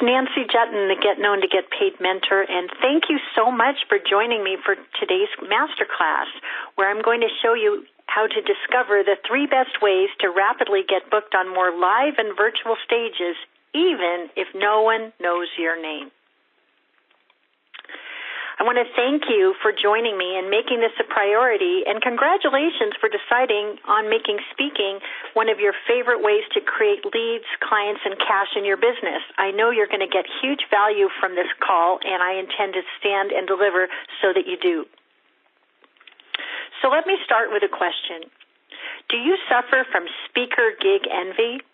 Nancy Juetten, the Get Known to Get Paid mentor, and thank you so much for joining me for today's Masterclass, where I'm going to show you how to discover the 3 best ways to rapidly get booked on more live and virtual stages, even if no one knows your name. I want to thank you for joining me and making this a priority, and congratulations for deciding on making speaking one of your favorite ways to create leads, clients, and cash in your business. I know you're going to get huge value from this call, and I intend to stand and deliver so that you do. So let me start with a question. Do you suffer from speaker gig envy?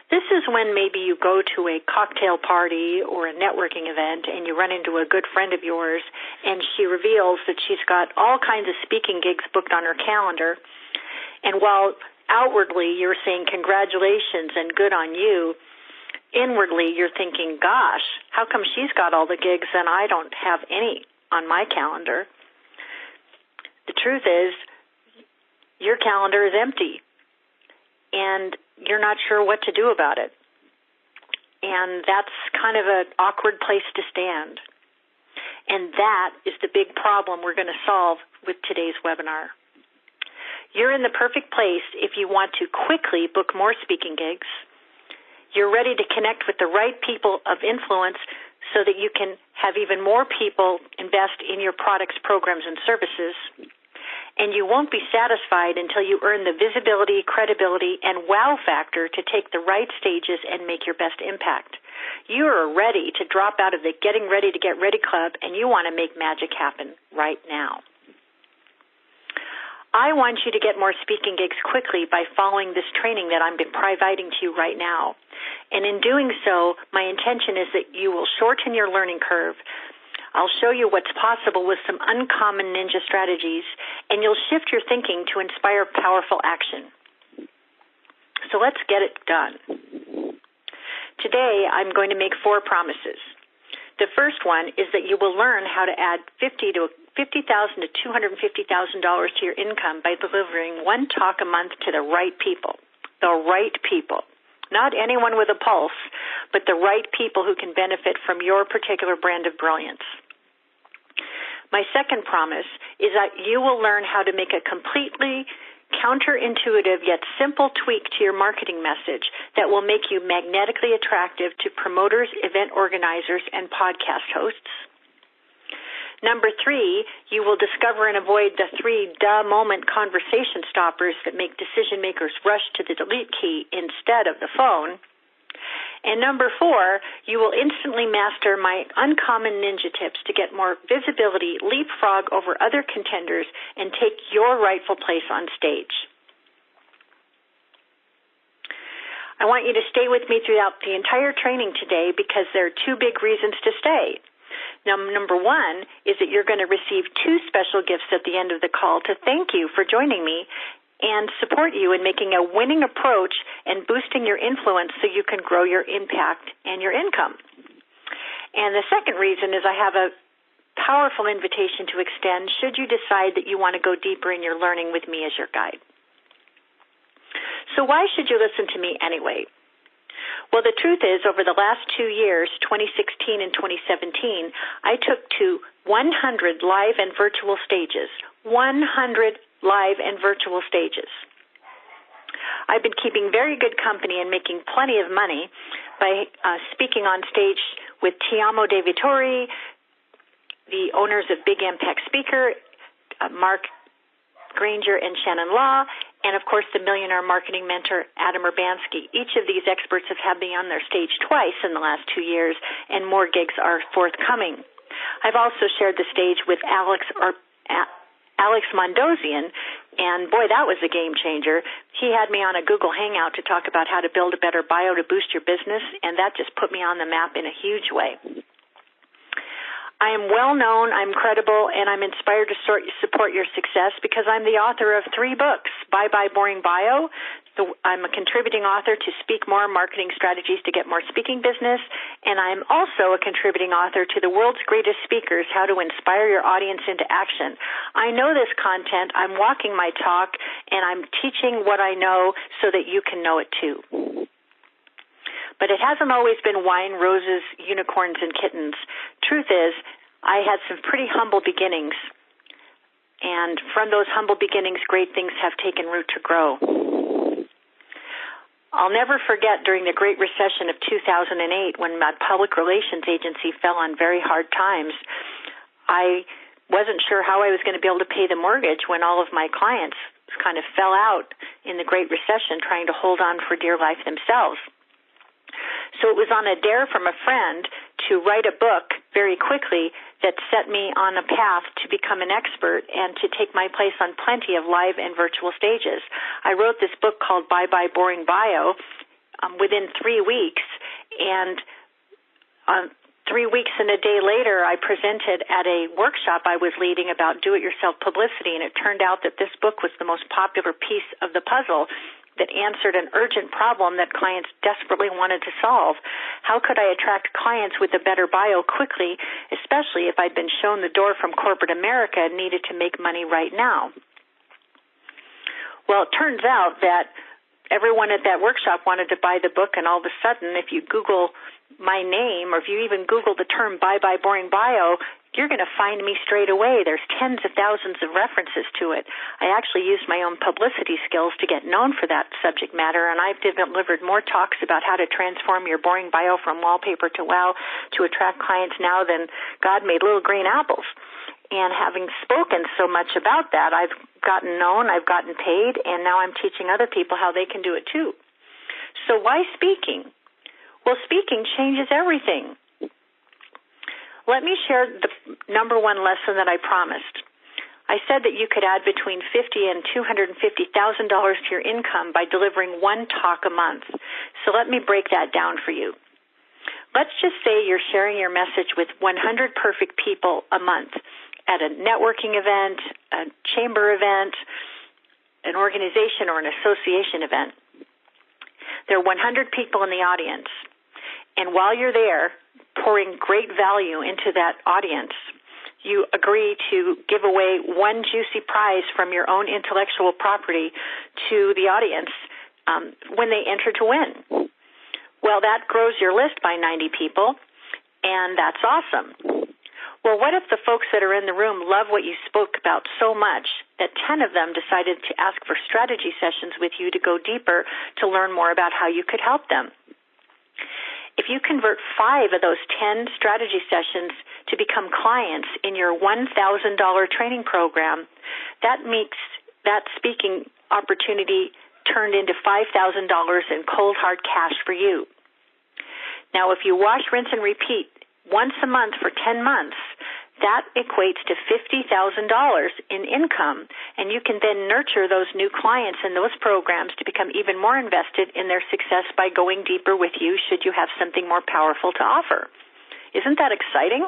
This is when maybe you go to a cocktail party or a networking event and you run into a good friend of yours and she reveals that she's got all kinds of speaking gigs booked on her calendar. And while outwardly you're saying congratulations and good on you, inwardly you're thinking, gosh, how come she's got all the gigs and I don't have any on my calendar? The truth is, your calendar is empty. And you're not sure what to do about it. And that's kind of an awkward place to stand. And that is the big problem we're going to solve with today's webinar. You're in the perfect place if you want to quickly book more speaking gigs. You're ready to connect with the right people of influence so that you can have even more people invest in your products, programs, and services. And you won't be satisfied until you earn the visibility, credibility, and wow factor to take the right stages and make your best impact. You are ready to drop out of the Getting Ready to Get Ready Club, and you want to make magic happen right now. I want you to get more speaking gigs quickly by following this training that I'm providing to you right now. And in doing so, my intention is that you will shorten your learning curve. I'll show you what's possible with some uncommon ninja strategies, and you'll shift your thinking to inspire powerful action. So let's get it done. Today, I'm going to make 4 promises. The first one is that you will learn how to add $50,000 to $250,000 to your income by delivering one talk a month to the right people. The right people. Not anyone with a pulse, but the right people who can benefit from your particular brand of brilliance. My second promise is that you will learn how to make a completely counterintuitive yet simple tweak to your marketing message that will make you magnetically attractive to promoters, event organizers, and podcast hosts. Number 3, you will discover and avoid the 3 duh-moment conversation stoppers that make decision makers rush to the delete key instead of the phone. And number 4, you will instantly master my uncommon ninja tips to get more visibility, leapfrog over other contenders, and take your rightful place on stage. I want you to stay with me throughout the entire training today because there are 2 big reasons to stay. Now, number 1 is that you're going to receive 2 special gifts at the end of the call to thank you for joining me and support you in making a winning approach and boosting your influence so you can grow your impact and your income. And the second reason is I have a powerful invitation to extend should you decide that you want to go deeper in your learning with me as your guide. So why should you listen to me anyway? Well, the truth is, over the last 2 years, 2016 and 2017, I took to 100 live and virtual stages. 100 live and virtual stages. I've been keeping very good company and making plenty of money by speaking on stage with Tiamo De Vittori, the owners of Big Impact Speaker, Mark Granger and Shannon Law, and of course the millionaire marketing mentor Adam Urbanski. Each of these experts have had me on their stage twice in the last 2 years, and more gigs are forthcoming. I've also shared the stage with Alex Mondosian, and boy, that was a game changer. He had me on a Google Hangout to talk about how to build a better bio to boost your business, and that just put me on the map in a huge way. I am well known, I'm credible, and I'm inspired to support your success because I'm the author of 3 books, Bye Bye Boring Bio. I'm a contributing author to Speak More, Marketing Strategies to Get More Speaking Business, and I'm also a contributing author to The World's Greatest Speakers, How to Inspire Your Audience into Action. I know this content, I'm walking my talk, and I'm teaching what I know so that you can know it too. But it hasn't always been wine, roses, unicorns, and kittens. Truth is, I had some pretty humble beginnings. And from those humble beginnings, great things have taken root to grow. I'll never forget during the Great Recession of 2008 when my public relations agency fell on very hard times. I wasn't sure how I was going to be able to pay the mortgage when all of my clients kind of fell out in the Great Recession trying to hold on for dear life themselves. So it was on a dare from a friend to write a book very quickly that set me on a path to become an expert and to take my place on plenty of live and virtual stages. I wrote this book called Bye Bye Boring Bio within 3 weeks, and 3 weeks and a day later, I presented at a workshop I was leading about do-it-yourself publicity, and it turned out that this book was the most popular piece of the puzzle that answered an urgent problem that clients desperately wanted to solve. How could I attract clients with a better bio quickly, especially if I'd been shown the door from corporate America and needed to make money right now? Well, it turns out that everyone at that workshop wanted to buy the book, and all of a sudden, if you Google my name, or if you even Google the term Bye Bye Boring Bio, you're going to find me straight away. There's tens of thousands of references to it. I actually used my own publicity skills to get known for that subject matter, and I've delivered more talks about how to transform your boring bio from wallpaper to wow to attract clients now than God made little green apples. And having spoken so much about that, I've gotten known, I've gotten paid, and now I'm teaching other people how they can do it too. So why speaking? Well, speaking changes everything. Let me share the number one lesson that I promised. I said that you could add between $50,000 and $250,000 to your income by delivering one talk a month. So let me break that down for you. Let's just say you're sharing your message with 100 perfect people a month at a networking event, a chamber event, an organization or an association event. There are 100 people in the audience. And while you're there, pouring great value into that audience, you agree to give away one juicy prize from your own intellectual property to the audience when they enter to win. Well, that grows your list by 90 people, and that's awesome. Well, what if the folks that are in the room love what you spoke about so much that 10 of them decided to ask for strategy sessions with you to go deeper to learn more about how you could help them? If you convert 5 of those 10 strategy sessions to become clients in your $1,000 training program, that makes that speaking opportunity turned into $5,000 in cold, hard cash for you. Now, if you wash, rinse, and repeat once a month for 10 months, that equates to $50,000 in income, and you can then nurture those new clients in those programs to become even more invested in their success by going deeper with you should you have something more powerful to offer. Isn't that exciting?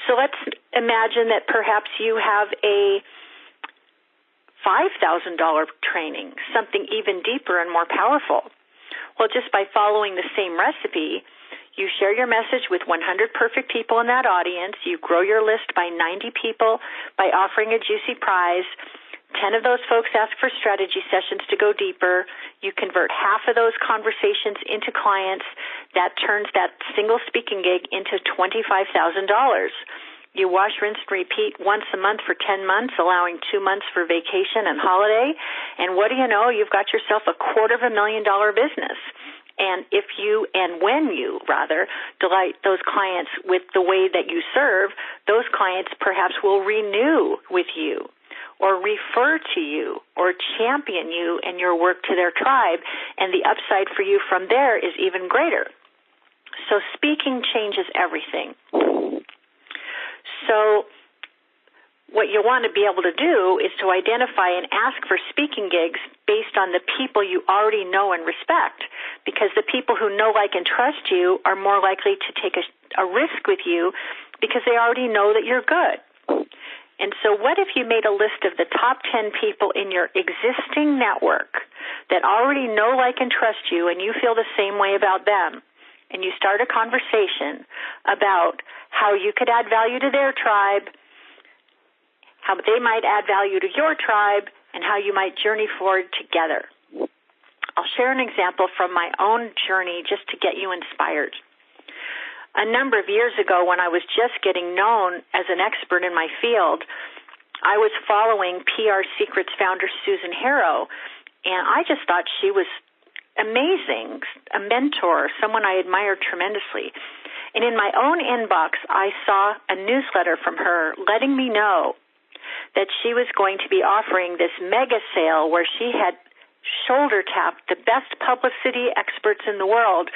So let's imagine that perhaps you have a $5,000 training, something even deeper and more powerful. Well, just by following the same recipe, you share your message with 100 perfect people in that audience. You grow your list by 90 people by offering a juicy prize. 10 of those folks ask for strategy sessions to go deeper. You convert half of those conversations into clients. That turns that single speaking gig into $25,000. You wash, rinse, and repeat once a month for 10 months, allowing 2 months for vacation and holiday. And what do you know? You've got yourself a $250,000 business. And when you delight those clients with the way that you serve, those clients perhaps will renew with you or refer to you or champion you and your work to their tribe, and the upside for you from there is even greater. So speaking changes everything. So what you want to be able to do is to identify and ask for speaking gigs based on the people you already know and respect, because the people who know, like, and trust you are more likely to take a risk with you because they already know that you're good. And so what if you made a list of the top 10 people in your existing network that already know, like, and trust you, and you feel the same way about them, and you start a conversation about how you could add value to their tribe, how they might add value to your tribe, and how you might journey forward together. I'll share an example from my own journey just to get you inspired. A number of years ago, when I was just getting known as an expert in my field, I was following PR Secrets founder Susan Harrow, and I just thought she was amazing, a mentor, someone I admired tremendously. And in my own inbox, I saw a newsletter from her letting me know that she was going to be offering this mega sale where she had shoulder tapped the best publicity experts in the world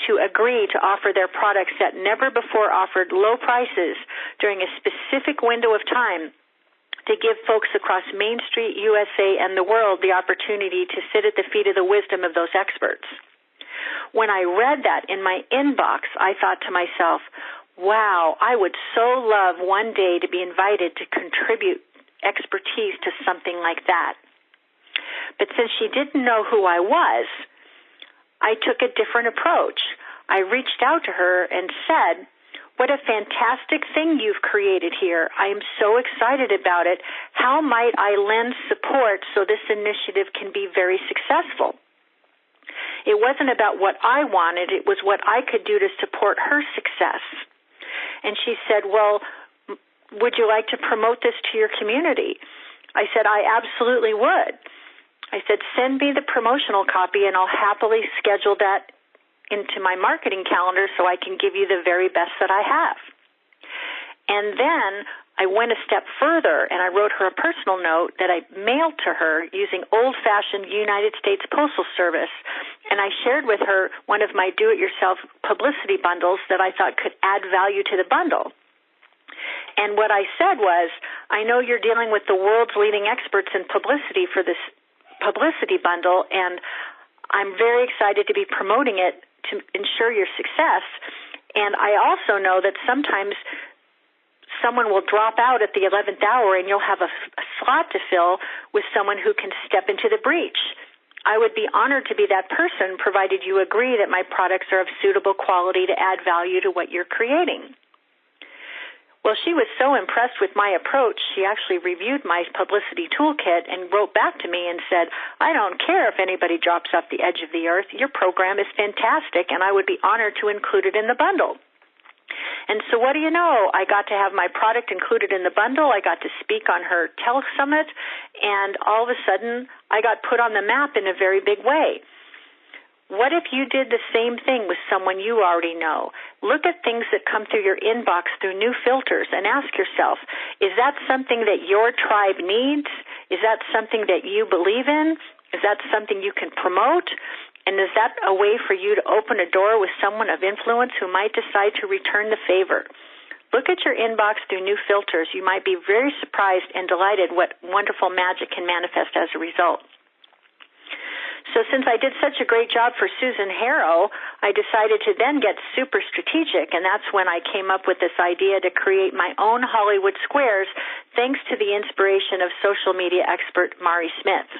to agree to offer their products at never before offered low prices during a specific window of time to give folks across Main Street, USA, and the world the opportunity to sit at the feet of the wisdom of those experts. When I read that in my inbox, I thought to myself, wow, I would so love one day to be invited to contribute expertise to something like that. But since she didn't know who I was, I took a different approach. I reached out to her and said, what a fantastic thing you've created here. I am so excited about it. How might I lend support so this initiative can be very successful? It wasn't about what I wanted. It was what I could do to support her success. And she said, well, would you like to promote this to your community? I said, I absolutely would. I said, send me the promotional copy and I'll happily schedule that into my marketing calendar so I can give you the very best that I have. And then I went a step further and I wrote her a personal note that I mailed to her using old-fashioned United States Postal Service. And I shared with her one of my do-it-yourself publicity bundles that I thought could add value to the bundle. And what I said was, I know you're dealing with the world's leading experts in publicity for this publicity bundle, and I'm very excited to be promoting it to ensure your success. And I also know that sometimes someone will drop out at the 11th hour and you'll have a slot to fill with someone who can step into the breach. I would be honored to be that person, provided you agree that my products are of suitable quality to add value to what you're creating. Well, she was so impressed with my approach, she actually reviewed my publicity toolkit and wrote back to me and said, I don't care if anybody drops off the edge of the earth. Your program is fantastic, and I would be honored to include it in the bundle. And so what do you know? I got to have my product included in the bundle. I got to speak on her telesummit, and all of a sudden, I got put on the map in a very big way. What if you did the same thing with someone you already know? Look at things that come through your inbox through new filters and ask yourself, is that something that your tribe needs? Is that something that you believe in? Is that something you can promote? And is that a way for you to open a door with someone of influence who might decide to return the favor? Look at your inbox through new filters. You might be very surprised and delighted what wonderful magic can manifest as a result. So since I did such a great job for Susan Harrow, I decided to then get super strategic, and that's when I came up with this idea to create my own Hollywood Squares, thanks to the inspiration of social media expert Mari Smith.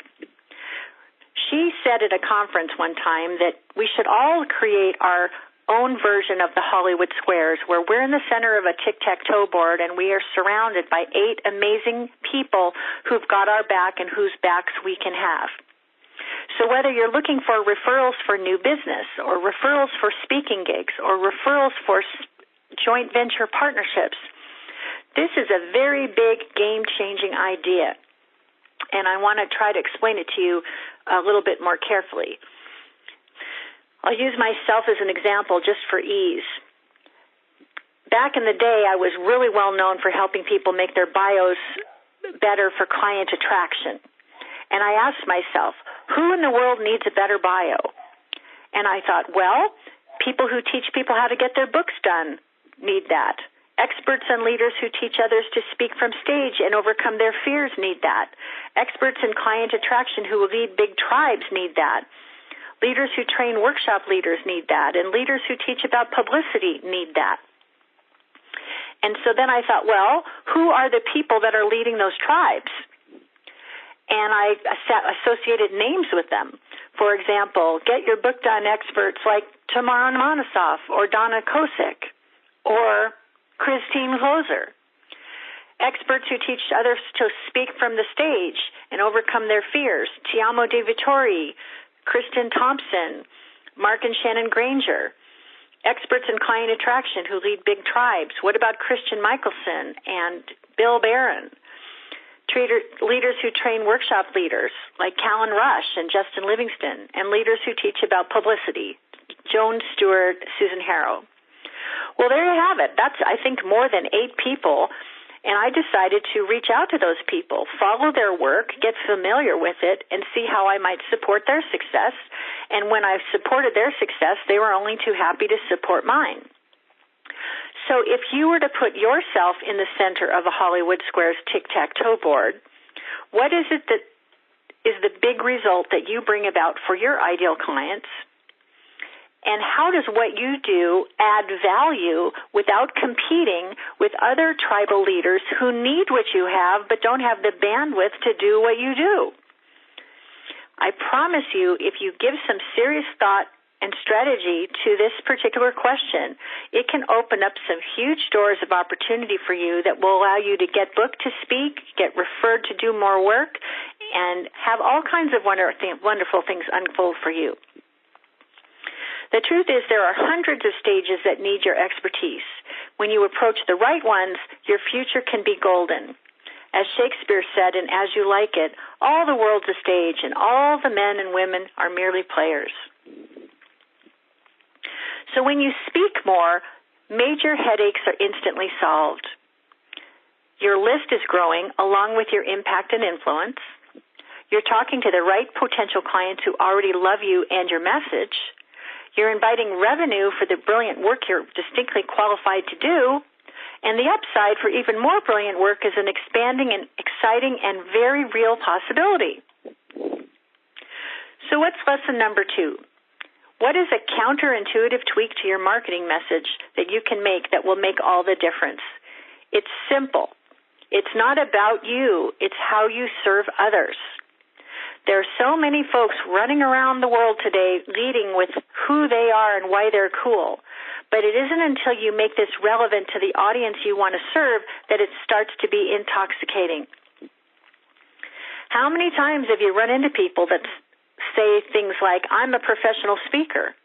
She said at a conference one time that we should all create our own version of the Hollywood Squares, where we're in the center of a tic-tac-toe board and we are surrounded by 8 amazing people who've got our back and whose backs we can have. So whether you're looking for referrals for new business or referrals for speaking gigs or referrals for joint venture partnerships, this is a very big game-changing idea. And I want to try to explain it to you a little bit more carefully. I'll use myself as an example just for ease. Back in the day, I was really well known for helping people make their bios better for client attraction. And I asked myself, who in the world needs a better bio? And I thought, well, people who teach people how to get their books done need that. Experts and leaders who teach others to speak from stage and overcome their fears need that. Experts in client attraction who will lead big tribes need that. Leaders who train workshop leaders need that. And leaders who teach about publicity need that. And so then I thought, well, who are the people that are leading those tribes? And I associated names with them. For example, get your book done experts like Tamara Monosoff or Donna Kosick or Christine Closer. Experts who teach others to speak from the stage and overcome their fears. Tiamo De Vittori, Kristen Thompson, Mark and Shannon Granger, experts in client attraction who lead big tribes. What about Christian Michelson and Bill Barron? Leaders who train workshop leaders like Callan Rush and Justin Livingston, and leaders who teach about publicity, Joan Stewart, Susan Harrow. Well, there you have it. That's, I think, more than 8 people, and I decided to reach out to those people, follow their work, get familiar with it, and see how I might support their success. And when I supported their success, they were only too happy to support mine. So if you were to put yourself in the center of a Hollywood Squares tic-tac-toe board, what is it that is the big result that you bring about for your ideal clients? And how does what you do add value without competing with other tribal leaders who need what you have but don't have the bandwidth to do what you do? I promise you, if you give some serious thought and strategy to this particular question, it can open up some huge doors of opportunity for you that will allow you to get booked to speak, get referred to do more work, and have all kinds of wonderful things unfold for you. The truth is there are hundreds of stages that need your expertise. When you approach the right ones, your future can be golden. As Shakespeare said in As You Like It, all the world's a stage, and all the men and women are merely players. So when you speak more, major headaches are instantly solved. Your list is growing along with your impact and influence. You're talking to the right potential clients who already love you and your message. You're inviting revenue for the brilliant work you're distinctly qualified to do. And the upside for even more brilliant work is an expanding and exciting and very real possibility. So what's lesson number 2? What is a counterintuitive tweak to your marketing message that you can make that will make all the difference? It's simple. It's not about you. It's how you serve others. There are so many folks running around the world today leading with who they are and why they're cool. But it isn't until you make this relevant to the audience you want to serve that it starts to be intoxicating. How many times have you run into people that say things like, I'm a professional speaker?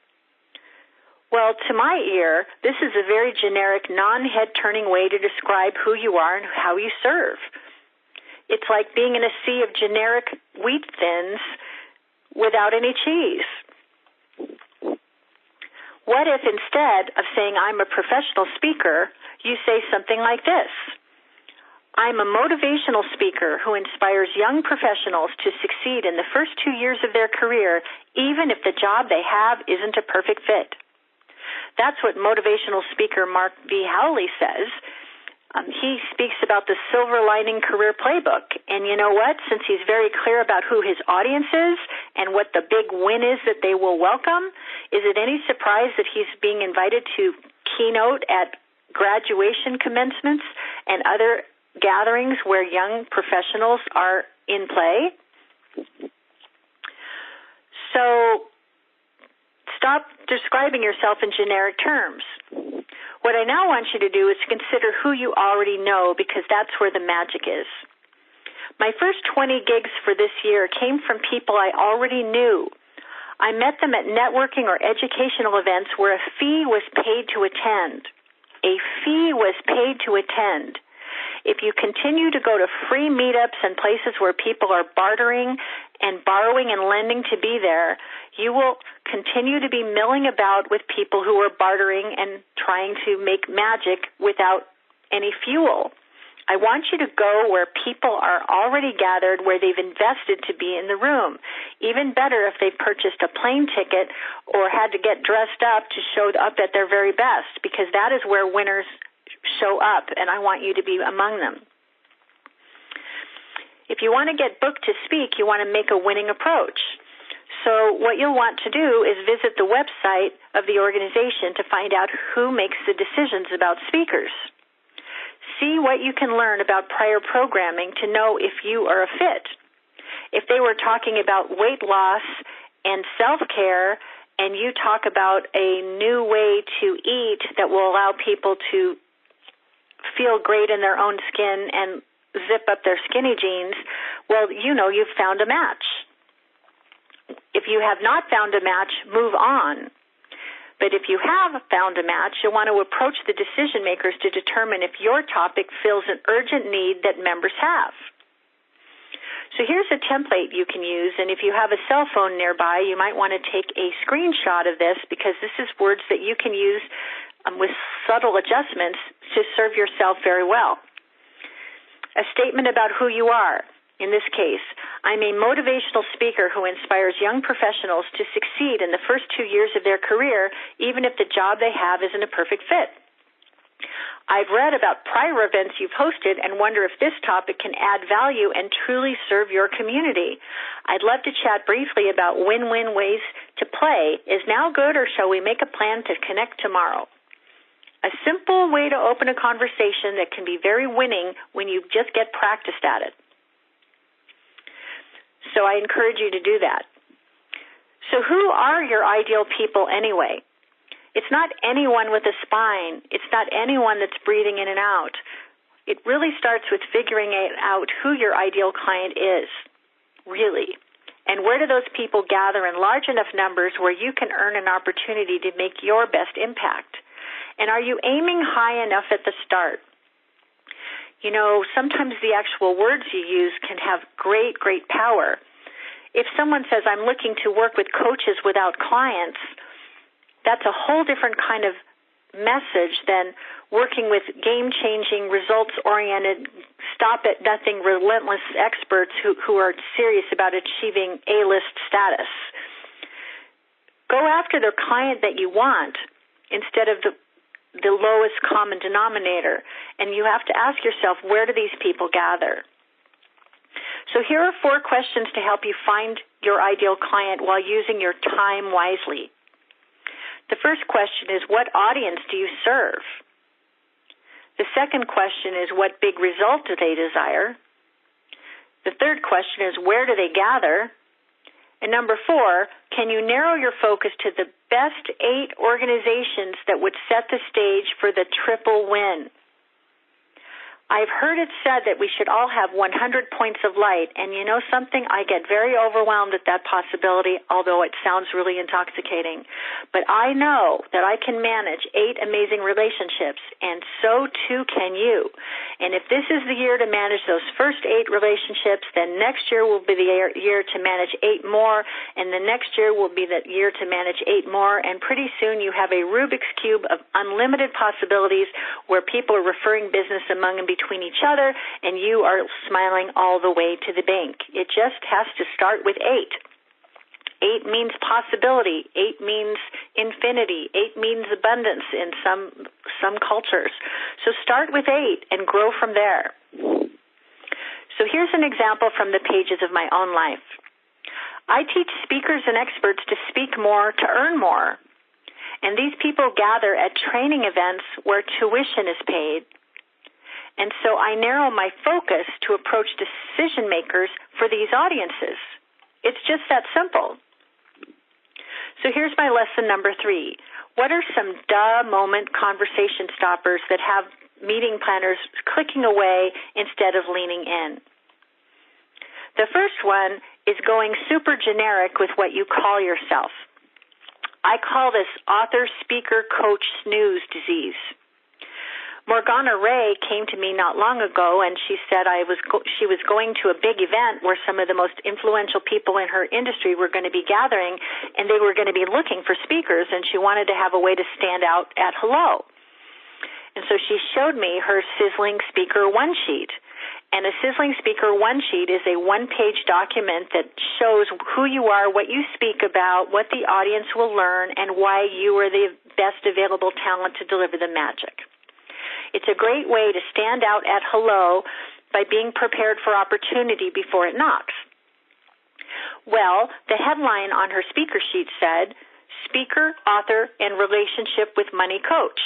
Well, to my ear, this is a very generic, non-head-turning way to describe who you are and how you serve. It's like being in a sea of generic wheat thins without any cheese. What if instead of saying, I'm a professional speaker, you say something like this? I'm a motivational speaker who inspires young professionals to succeed in the first 2 years of their career, even if the job they have isn't a perfect fit. That's what motivational speaker Mark V. Howley says. He speaks about the silver lining career playbook. And you know what? Since he's very clear about who his audience is and what the big win is that they will welcome, is it any surprise that he's being invited to keynote at graduation commencements and other gatherings where young professionals are in play? So stop describing yourself in generic terms. What I now want you to do is consider who you already know, because that's where the magic is. My first 20 gigs for this year came from people I already knew. I met them at networking or educational events where a fee was paid to attend. A fee was paid to attend. If you continue to go to free meetups and places where people are bartering and borrowing and lending to be there, you will continue to be milling about with people who are bartering and trying to make magic without any fuel. I want you to go where people are already gathered, where they've invested to be in the room. Even better if they've purchased a plane ticket or had to get dressed up to show up at their very best, because that is where winners show up, and I want you to be among them. If you want to get booked to speak, you want to make a winning approach. So what you'll want to do is visit the website of the organization to find out who makes the decisions about speakers. See what you can learn about prior programming to know if you are a fit. If they were talking about weight loss and self-care, and you talk about a new way to eat that will allow people to feel great in their own skin and zip up their skinny jeans, well, you know you've found a match. If you have not found a match, move on. But if you have found a match, you'll want to approach the decision makers to determine if your topic fills an urgent need that members have. So here's a template you can use, and if you have a cell phone nearby, you might want to take a screenshot of this, because this is words that you can use with subtle adjustments to serve yourself very well. A statement about who you are. In this case, I'm a motivational speaker who inspires young professionals to succeed in the first 2 years of their career, even if the job they have isn't a perfect fit. I've read about prior events you've hosted and wonder if this topic can add value and truly serve your community. I'd love to chat briefly about win-win ways to play. Is now good, or shall we make a plan to connect tomorrow? A simple way to open a conversation that can be very winning when you just get practiced at it. So I encourage you to do that. So who are your ideal people anyway? It's not anyone with a spine. It's not anyone that's breathing in and out. It really starts with figuring out who your ideal client is, really. And where do those people gather in large enough numbers where you can earn an opportunity to make your best impact? And are you aiming high enough at the start? You know, sometimes the actual words you use can have great, great power. If someone says, I'm looking to work with coaches without clients, that's a whole different kind of message than working with game-changing, results-oriented, stop-at-nothing, relentless experts who are serious about achieving A-list status. Go after the client that you want instead of the lowest common denominator. And you have to ask yourself, where do these people gather? So here are 4 questions to help you find your ideal client while using your time wisely. The first question is, what audience do you serve? The second question is, what big result do they desire? The third question is, where do they gather? And number 4, can you narrow your focus to the best 8 organizations that would set the stage for the triple win? I've heard it said that we should all have 100 points of light, and you know something? I get very overwhelmed at that possibility, although it sounds really intoxicating. But I know that I can manage 8 amazing relationships, and so too can you. And if this is the year to manage those first 8 relationships, then next year will be the year to manage 8 more, and the next year will be the year to manage 8 more, and pretty soon you have a Rubik's Cube of unlimited possibilities where people are referring business among and between each other, and you are smiling all the way to the bank. It just has to start with 8. 8 means possibility. 8 means infinity. 8 means abundance in some cultures. So start with 8 and grow from there. So here's an example from the pages of my own life. I teach speakers and experts to speak more, to earn more. And these people gather at training events where tuition is paid. And so I narrow my focus to approach decision makers for these audiences. It's just that simple. So here's my lesson number 3. What are some moment conversation stoppers that have meeting planners clicking away instead of leaning in? The first one is going super generic with what you call yourself. I call this author, speaker, coach, snooze disease. Morgana Ray came to me not long ago, and she said she was going to a big event where some of the most influential people in her industry were going to be gathering, and they were going to be looking for speakers, and she wanted to have a way to stand out at hello. And so she showed me her Sizzling Speaker One Sheet. And a Sizzling Speaker One Sheet is a 1-page document that shows who you are, what you speak about, what the audience will learn, and why you are the best available talent to deliver the magic. It's a great way to stand out at hello by being prepared for opportunity before it knocks. Well, the headline on her speaker sheet said, Speaker, Author, and Relationship with Money Coach.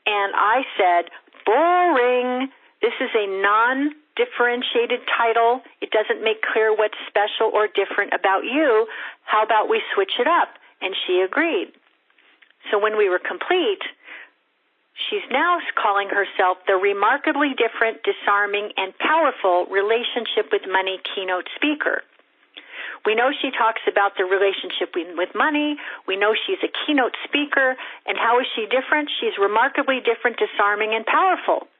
And I said, boring. This is a non-differentiated title. It doesn't make clear what's special or different about you. How about we switch it up? And she agreed. So when we were complete, she's now calling herself the remarkably different, disarming, and powerful relationship with money keynote speaker. We know she talks about the relationship with money. We know she's a keynote speaker. And how is she different? She's remarkably different, disarming, and powerful.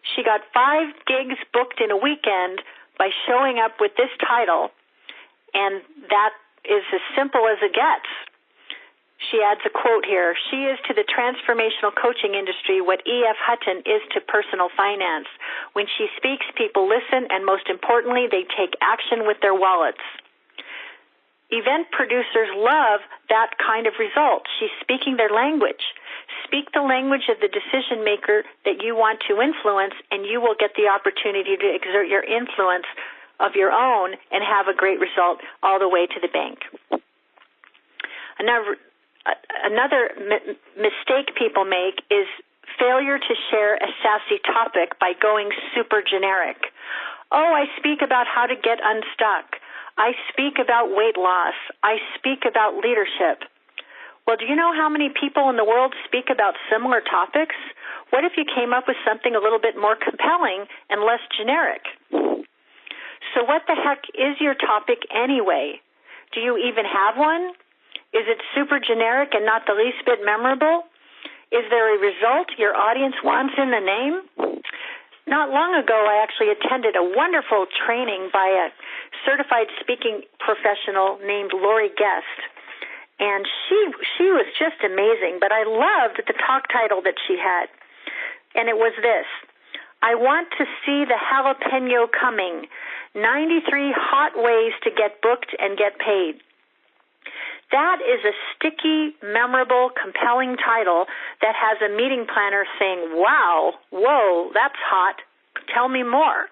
She got 5 gigs booked in a weekend by showing up with this title, and that is as simple as it gets. She adds a quote here. She is to the transformational coaching industry what E.F. Hutton is to personal finance. When she speaks, people listen, and most importantly, they take action with their wallets. Event producers love that kind of result. She's speaking their language. Speak the language of the decision maker that you want to influence, and you will get the opportunity to exert your influence of your own and have a great result all the way to the bank. Another mistake people make is failure to share a sassy topic by going super generic. Oh, I speak about how to get unstuck. I speak about weight loss. I speak about leadership. Well, do you know how many people in the world speak about similar topics? What if you came up with something a little bit more compelling and less generic? So what the heck is your topic anyway? Do you even have one? Is it super generic and not the least bit memorable? Is there a result your audience wants in the name? Not long ago, I actually attended a wonderful training by a certified speaking professional named Lori Guest. And she was just amazing, but I loved the talk title that she had. And it was this: I want to see the jalapeno coming. 93 hot ways to get booked and get paid. That is a sticky, memorable, compelling title that has a meeting planner saying, wow, whoa, that's hot. Tell me more.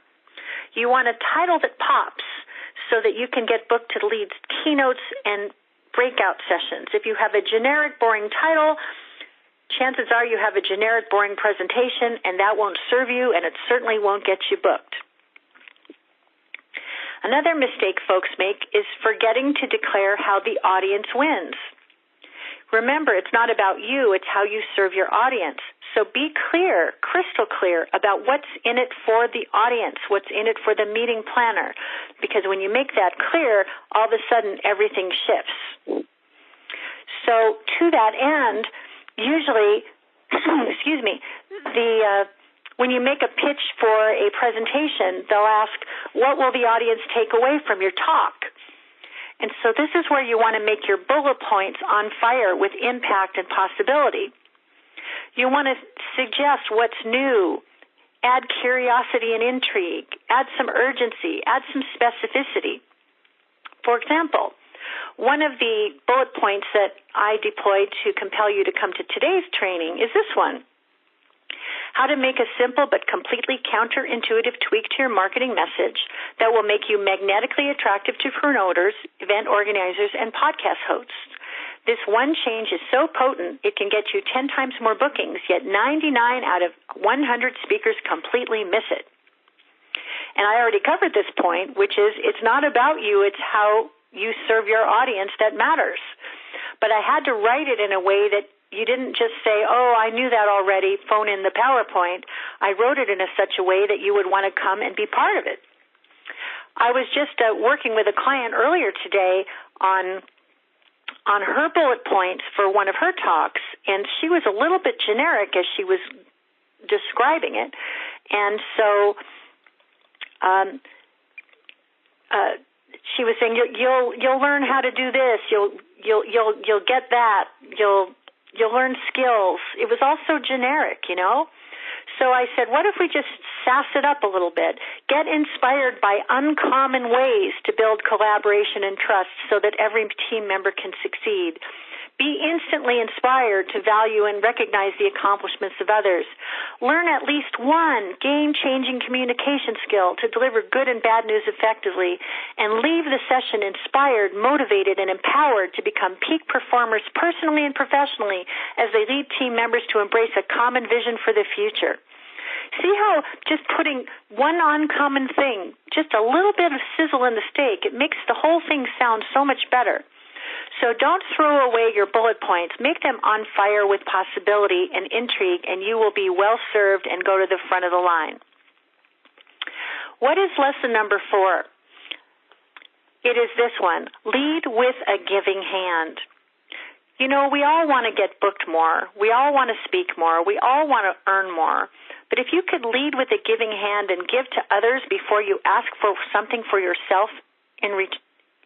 You want a title that pops so that you can get booked to lead keynotes and breakout sessions. If you have a generic, boring title, chances are you have a generic, boring presentation, and that won't serve you, and it certainly won't get you booked. Another mistake folks make is forgetting to declare how the audience wins. Remember, it's not about you, it's how you serve your audience. So be clear, crystal clear, about what's in it for the audience, what's in it for the meeting planner. Because when you make that clear, all of a sudden everything shifts. So to that end, usually, when you make a pitch for a presentation, they'll ask, what will the audience take away from your talk? And so this is where you want to make your bullet points on fire with impact and possibility. You want to suggest what's new, add curiosity and intrigue, add some urgency, add some specificity. For example, one of the bullet points that I deployed to compel you to come to today's training is this one: how to make a simple but completely counterintuitive tweak to your marketing message that will make you magnetically attractive to promoters, event organizers, and podcast hosts. This one change is so potent, it can get you 10 times more bookings, yet 99 out of 100 speakers completely miss it. And I already covered this point, which is it's not about you, it's how you serve your audience that matters. But I had to write it in a way that you didn't just say, oh, I knew that already, phone in the PowerPoint. I wrote it in such a way that you would want to come and be part of it. I was just working with a client earlier today on her bullet points for one of her talks, and she was a little bit generic as she was describing it. And so she was saying, you'll learn how to do this, you'll get that, you'll learn skills. It was also generic, you know. So I said, what if we just sass it up a little bit? Get inspired by uncommon ways to build collaboration and trust so that every team member can succeed. Be instantly inspired to value and recognize the accomplishments of others. Learn at least one game-changing communication skill to deliver good and bad news effectively, and leave the session inspired, motivated, and empowered to become peak performers personally and professionally as they lead team members to embrace a common vision for the future. See how just putting one uncommon thing, just a little bit of sizzle in the steak, it makes the whole thing sound so much better. So don't throw away your bullet points. Make them on fire with possibility and intrigue, and you will be well served and go to the front of the line. What is lesson number 4? It is this one: lead with a giving hand. You know, we all want to get booked more. We all want to speak more. We all want to earn more. But if you could lead with a giving hand and give to others before you ask for something for yourself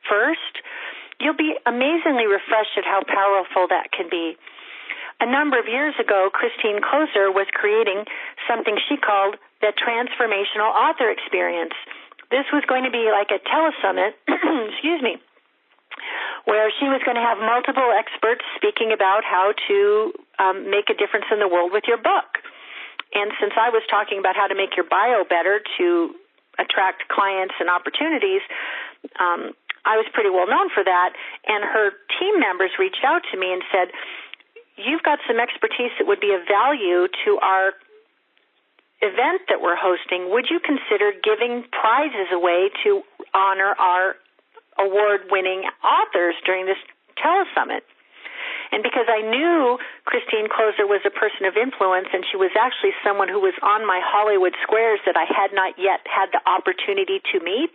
first, you'll be amazingly refreshed at how powerful that can be. A number of years ago, Christine Kloser was creating something she called the Transformational Author Experience. This was going to be like a telesummit, where she was going to have multiple experts speaking about how to make a difference in the world with your book. And since I was talking about how to make your bio better to attract clients and opportunities, I was pretty well known for that. And her team members reached out to me and said, you've got some expertise that would be of value to our event that we're hosting. Would you consider giving prizes away to honor our award-winning authors during this telesummit? And because I knew Christine Kloser was a person of influence, and she was actually someone who was on my Hollywood squares that I had not yet had the opportunity to meet,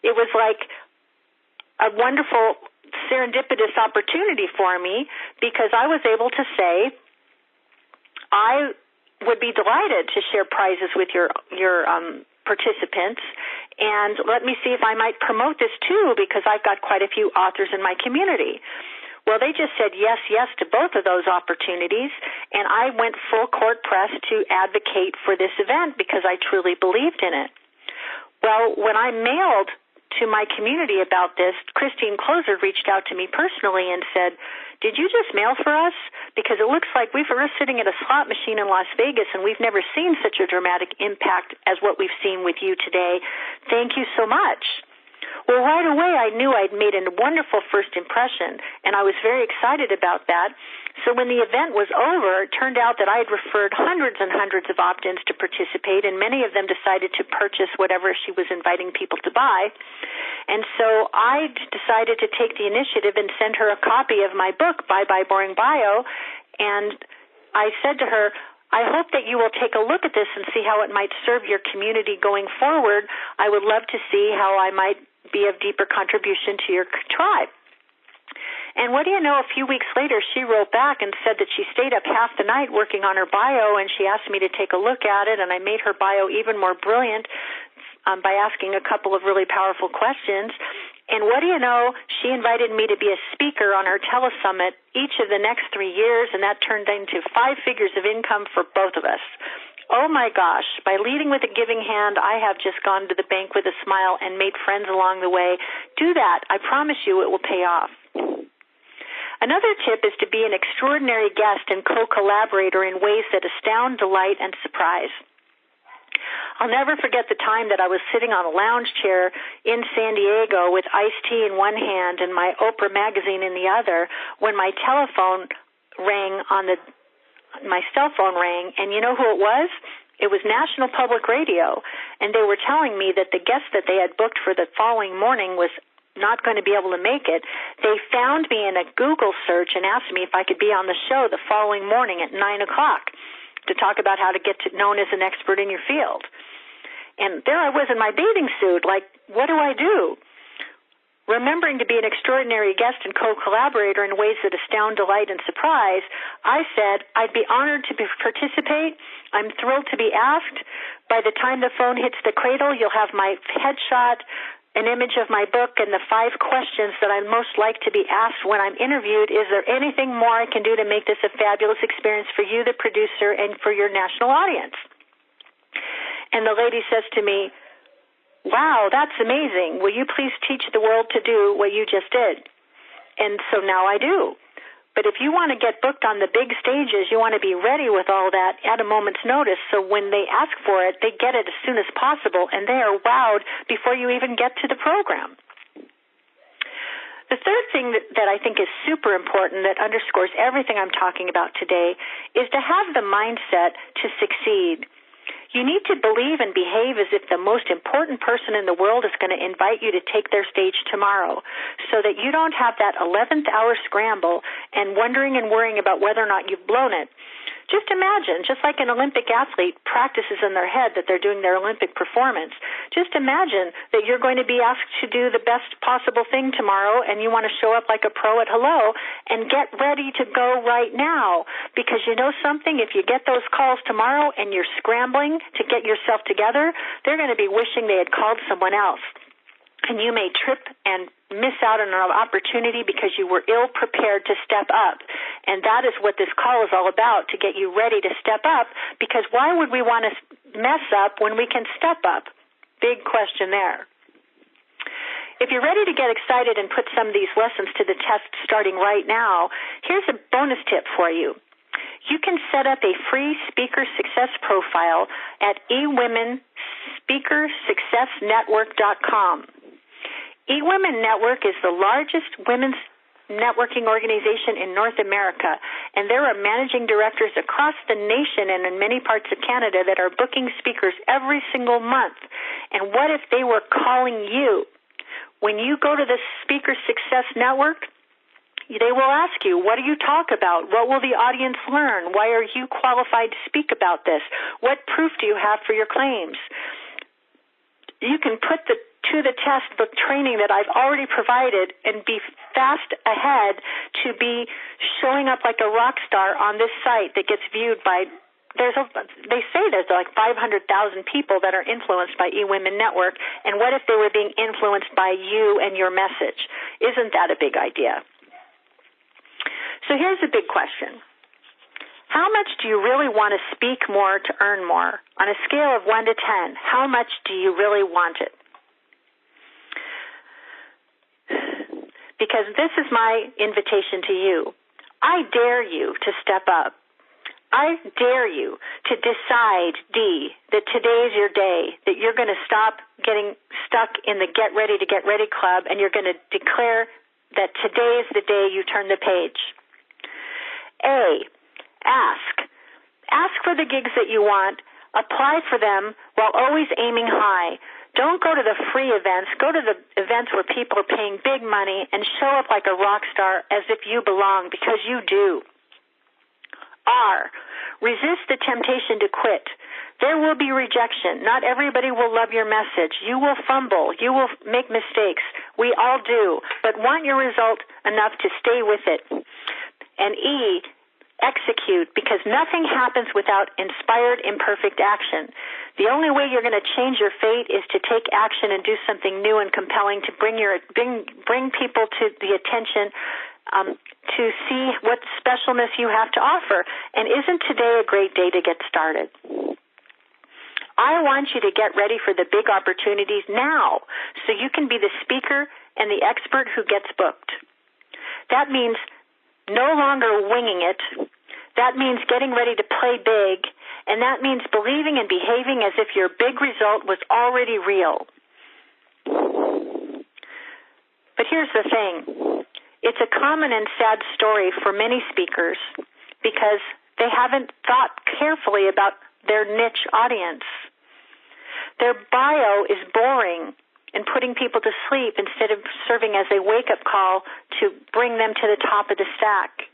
it was like a wonderful serendipitous opportunity for me, because I was able to say, I would be delighted to share prizes with your participants, and let me see if I might promote this too, because I've got quite a few authors in my community. Well, they just said yes to both of those opportunities, and I went full court press to advocate for this event because I truly believed in it. Well, when I mailed to my community about this, Christine Kloser reached out to me personally and said, did you just mail for us? Because it looks like we're sitting at a slot machine in Las Vegas, and we've never seen such a dramatic impact as what we've seen with you today. Thank you so much. Well, right away, I knew I'd made a wonderful first impression, and I was very excited about that. So when the event was over, it turned out that I had referred hundreds and hundreds of opt-ins to participate, and many of them decided to purchase whatever she was inviting people to buy. And so I decided to take the initiative and send her a copy of my book, Bye Bye Boring Bio, and I said to her, I hope that you will take a look at this and see how it might serve your community going forward. I would love to see how I might be of deeper contribution to your tribe. And what do you know, a few weeks later, she wrote back and said that she stayed up half the night working on her bio, and she asked me to take a look at it, and I made her bio even more brilliant by asking a couple of really powerful questions. And what do you know, she invited me to be a speaker on our telesummit each of the next 3 years, and that turned into 5 figures of income for both of us. Oh my gosh, by leading with a giving hand, I have just gone to the bank with a smile and made friends along the way. Do that. I promise you it will pay off. Another tip is to be an extraordinary guest and co-collaborator in ways that astound, delight, and surprise. I'll never forget the time that I was sitting on a lounge chair in San Diego with iced tea in one hand and my Oprah magazine in the other when my telephone rang my cell phone rang, and you know who it was? It was National Public Radio, and they were telling me that the guest that they had booked for the following morning was not going to be able to make it. They found me in a Google search and asked me if I could be on the show the following morning at 9 o'clock to talk about how to get known as an expert in your field. And there I was in my bathing suit, like, what do I do? Remembering to be an extraordinary guest and co-collaborator in ways that astound, delight, and surprise, I said, I'd be honored to participate. I'm thrilled to be asked. By the time the phone hits the cradle, you'll have my headshot, an image of my book, and the 5 questions that I'd most like to be asked when I'm interviewed. Is there anything more I can do to make this a fabulous experience for you, the producer, and for your national audience? And the lady says to me, wow, that's amazing. Will you please teach the world to do what you just did? And so now I do. But if you want to get booked on the big stages, you want to be ready with all that at a moment's notice, so when they ask for it, they get it as soon as possible, and they are wowed before you even get to the program. The third thing that I think is super important that underscores everything I'm talking about today is to have the mindset to succeed. You need to believe and behave as if the most important person in the world is going to invite you to take their stage tomorrow, so that you don't have that 11th hour scramble and wondering and worrying about whether or not you've blown it. Just imagine, just like an Olympic athlete practices in their head that they're doing their Olympic performance, just imagine that you're going to be asked to do the best possible thing tomorrow and you want to show up like a pro at hello and get ready to go right now. Because you know something, if you get those calls tomorrow and you're scrambling to get yourself together, they're going to be wishing they had called someone else. And you may trip and miss out on an opportunity because you were ill-prepared to step up. And that is what this call is all about, to get you ready to step up, because why would we want to mess up when we can step up? Big question there. If you're ready to get excited and put some of these lessons to the test starting right now, here's a bonus tip for you. You can set up a free speaker success profile at eWomenSpeakerSuccessNetwork.com. eWomen Network is the largest women's networking organization in North America, and there are managing directors across the nation and in many parts of Canada that are booking speakers every single month. And what if they were calling you? When you go to the Speaker Success Network, they will ask you, what do you talk about? What will the audience learn? Why are you qualified to speak about this? What proof do you have for your claims? You can put to the test the training that I've already provided and be fast ahead to be showing up like a rock star on this site that gets viewed by, they say there's like 500,000 people that are influenced by eWomen Network, and what if they were being influenced by you and your message? Isn't that a big idea? So here's a big question. How much do you really want to speak more to earn more? On a scale of 1 to 10, how much do you really want it? Because this is my invitation to you. I dare you to step up. I dare you to decide, that today's your day, that you're going to stop getting stuck in the Get Ready to Get Ready club, and you're going to declare that today is the day you turn the page. Ask for the gigs that you want. Apply for them while always aiming high. Don't go to the free events. Go to the events where people are paying big money and show up like a rock star as if you belong, because you do. Resist the temptation to quit. There will be rejection. Not everybody will love your message. You will fumble. You will make mistakes. We all do. But want your result enough to stay with it. And execute, because nothing happens without inspired, imperfect action. The only way you're going to change your fate is to take action and do something new and compelling to bring people to the attention to see what specialness you have to offer. And isn't today a great day to get started? I want you to get ready for the big opportunities now so you can be the speaker and the expert who gets booked. That means no longer winging it. That means getting ready to play big, and that means believing and behaving as if your big result was already real. But here's the thing. It's a common and sad story for many speakers because they haven't thought carefully about their niche audience. Their bio is boring and putting people to sleep instead of serving as a wake-up call to bring them to the top of the stack.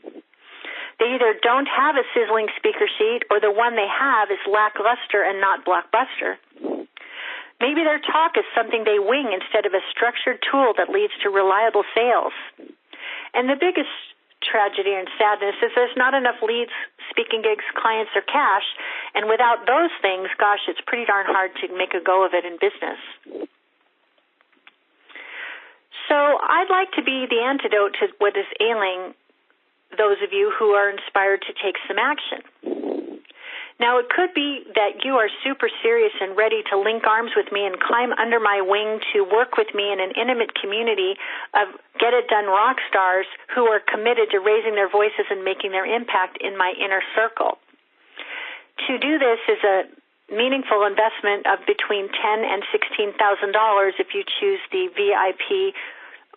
They either don't have a sizzling speaker sheet, or the one they have is lackluster and not blockbuster. Maybe their talk is something they wing instead of a structured tool that leads to reliable sales. And the biggest tragedy and sadness is there's not enough leads, speaking gigs, clients, or cash, and without those things, gosh, it's pretty darn hard to make a go of it in business. So I'd like to be the antidote to what is ailing those of you who are inspired to take some action. Now, it could be that you are super serious and ready to link arms with me and climb under my wing to work with me in an intimate community of get-it-done rock stars who are committed to raising their voices and making their impact in my inner circle. To do this is a meaningful investment of between $10,000 and $16,000 if you choose the VIP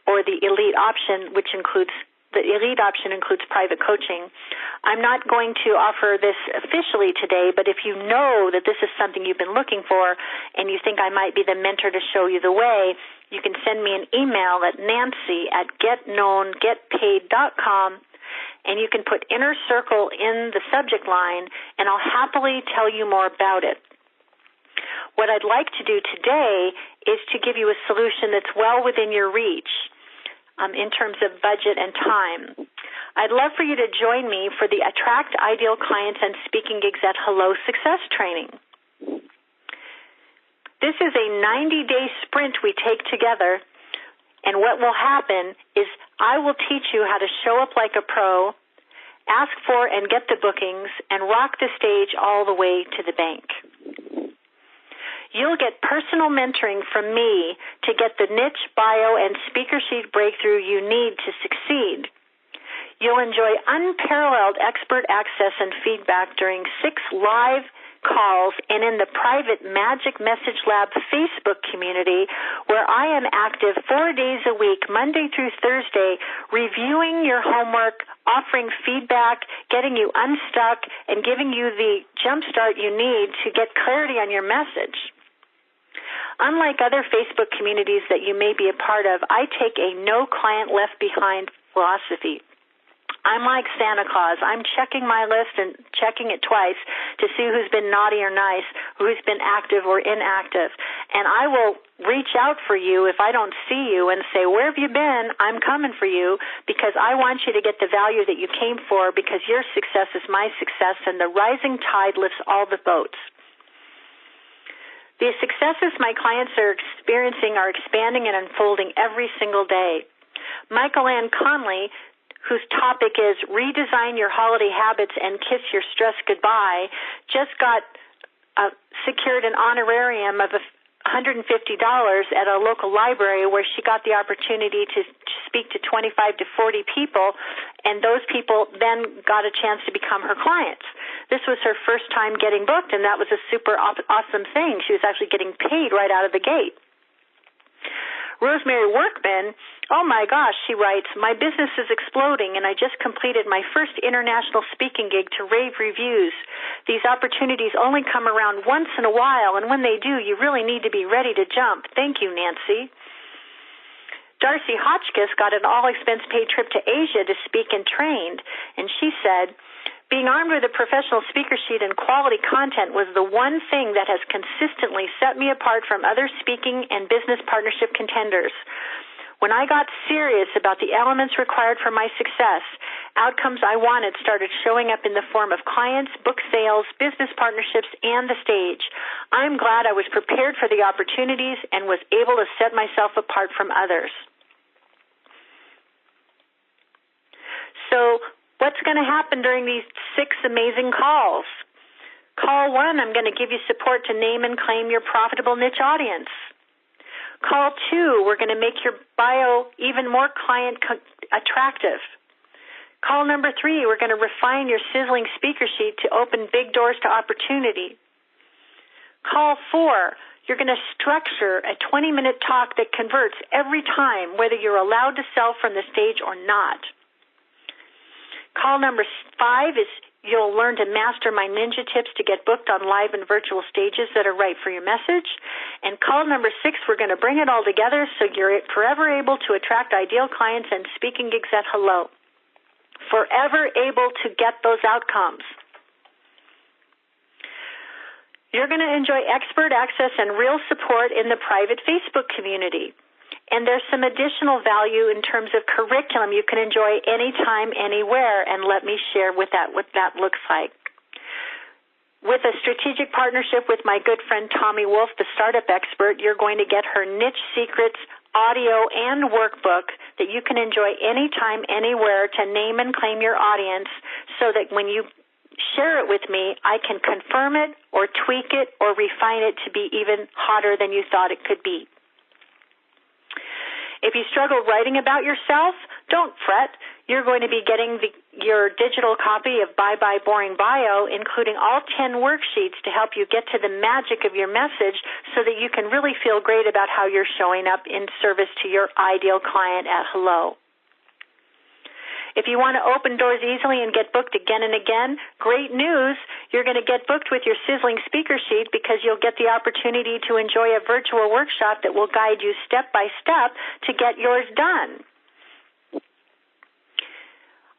or the elite option, which includes the elite option includes private coaching. I'm not going to offer this officially today, but if you know that this is something you've been looking for and you think I might be the mentor to show you the way, you can send me an email at nancy@getknowngetpaid.com, and you can put Inner Circle in the subject line, and I'll happily tell you more about it. What I'd like to do today is to give you a solution that's well within your reach in terms of budget and time. I'd love for you to join me for the Attract Ideal Clients and Speaking Gigs at Hello Success training. This is a 90-day sprint we take together, and what will happen is I will teach you how to show up like a pro, ask for and get the bookings, and rock the stage all the way to the bank. You'll get personal mentoring from me to get the niche, bio, and speaker sheet breakthrough you need to succeed. You'll enjoy unparalleled expert access and feedback during 6 live calls and in the private Magic Message Lab Facebook community where I am active 4 days a week, Monday through Thursday, reviewing your homework, offering feedback, getting you unstuck, and giving you the jump start you need to get clarity on your message. Unlike other Facebook communities that you may be a part of, I take a no client left behind philosophy. I'm like Santa Claus. I'm checking my list and checking it twice to see who's been naughty or nice, who's been active or inactive. And I will reach out for you if I don't see you and say, where have you been? I'm coming for you because I want you to get the value that you came for because your success is my success and the rising tide lifts all the boats. The successes my clients are experiencing are expanding and unfolding every single day. Michael Ann Conley, whose topic is Redesign Your Holiday Habits and Kiss Your Stress Goodbye, just got secured an honorarium of $150 at a local library where she got the opportunity to speak to 25 to 40 people, and those people then got a chance to become her clients. This was her first time getting booked, and that was a super awesome thing. She was actually getting paid right out of the gate. Rosemary Workman, oh my gosh, she writes, my business is exploding and I just completed my first international speaking gig to rave reviews. These opportunities only come around once in a while, and when they do, you really need to be ready to jump. Thank you, Nancy. Darcy Hotchkiss got an all-expense-paid trip to Asia to speak and trained, and she said, being armed with a professional speaker sheet and quality content was the one thing that has consistently set me apart from other speaking and business partnership contenders. When I got serious about the elements required for my success, outcomes I wanted started showing up in the form of clients, book sales, business partnerships, and the stage. I'm glad I was prepared for the opportunities and was able to set myself apart from others. So, what's going to happen during these 6 amazing calls? Call 1, I'm going to give you support to name and claim your profitable niche audience. Call 2, we're going to make your bio even more client attractive. Call number 3, we're going to refine your sizzling speaker sheet to open big doors to opportunity. Call 4, you're going to structure a 20-minute talk that converts every time, whether you're allowed to sell from the stage or not. Call number 5 is you'll learn to master my ninja tips to get booked on live and virtual stages that are right for your message. And call number 6, we're going to bring it all together so you're forever able to attract ideal clients and speaking gigs at hello. Forever able to get those outcomes. You're going to enjoy expert access and real support in the private Facebook community. And there's some additional value in terms of curriculum you can enjoy anytime, anywhere, and let me share what that looks like. With a strategic partnership with my good friend Tommy Wolf, the startup expert, you're going to get her niche secrets, audio, and workbook that you can enjoy anytime, anywhere to name and claim your audience so that when you share it with me, I can confirm it or tweak it or refine it to be even hotter than you thought it could be. If you struggle writing about yourself, don't fret. You're going to be getting your digital copy of Bye Bye Boring Bio, including all 10 worksheets to help you get to the magic of your message so that you can really feel great about how you're showing up in service to your ideal client at hello. If you want to open doors easily and get booked again and again, great news. You're going to get booked with your sizzling speaker sheet because you'll get the opportunity to enjoy a virtual workshop that will guide you step by step to get yours done.